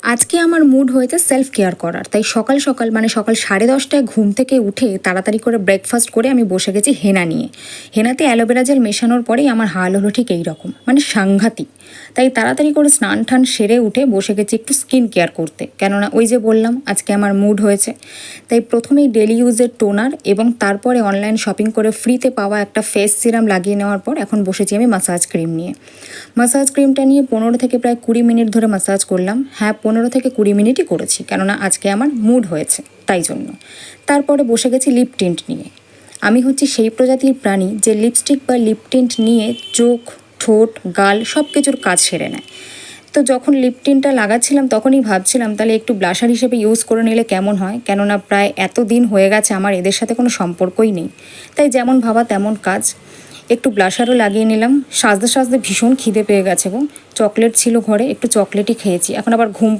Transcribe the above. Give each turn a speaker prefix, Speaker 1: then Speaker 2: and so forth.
Speaker 1: আজকে আমার মুড হয়েছে সেলফ কেয়ার করার, তাই সকাল সকাল মানে সকাল 10:30টায় ঘুম থেকে উঠে তাড়াতাড়ি করে ব্রেকফাস্ট করে আমি বসে গেছি হেনা নিয়ে। হেনাতে অ্যালোভেরা জেল মেশানোর পরেই আমার হাল হলো ঠিক এই রকম, মানে সাংঘাতিক। তাই তাড়াতাড়ি করে স্নান টান সেরে উঠে বসে গেছি একটু স্কিন কেয়ার করতে, কেননা ওই যে বললাম আজকে আমার মুড হয়েছে। তাই প্রথমেই ডেলি ইউজের টোনার এবং তারপরে অনলাইন শপিং করে ফ্রিতে পাওয়া একটা ফেস সিরাম লাগিয়ে নেওয়ার পর এখন বসেছি আমি মাসাজ ক্রিম নিয়ে। মাসাজ ক্রিমটা নিয়ে 15 থেকে প্রায় 20 মিনিট ধরে মাসাজ করলাম। হ্যাঁ, 15 থেকে 20 মিনিটই করেছি, কেননা আজকে আমার মুড হয়েছে তাই জন্য। তারপরে বসে গেছি লিপ টিন্ট নিয়ে। আমি হচ্ছি সেই প্রজাতির প্রাণী যে লিপস্টিক বা লিপ টিন্ট নিয়ে চোখ, ঠোঁট, গাল সব কিছুর কাজ সেরে নেয়। তো যখন লিপ টিন্টটা লাগাচ্ছিলাম তখনই ভাবছিলাম তাহলে একটু ব্লাশার হিসেবে ইউজ করে নিলে কেমন হয়, কেননা প্রায় এত দিন হয়ে গেছে আমার এদের সাথে কোনো সম্পর্কই নেই। তাই যেমন ভাবা তেমন কাজ। একটু ব্লাশারও লাগিয়ে নিলাম। সাজতে সাজতে ভীষণ খিদে পেয়ে গেছে গো। চকলেট ছিল ঘরে, একটু চকলেটই খেয়েছি। এখন আবার ঘুম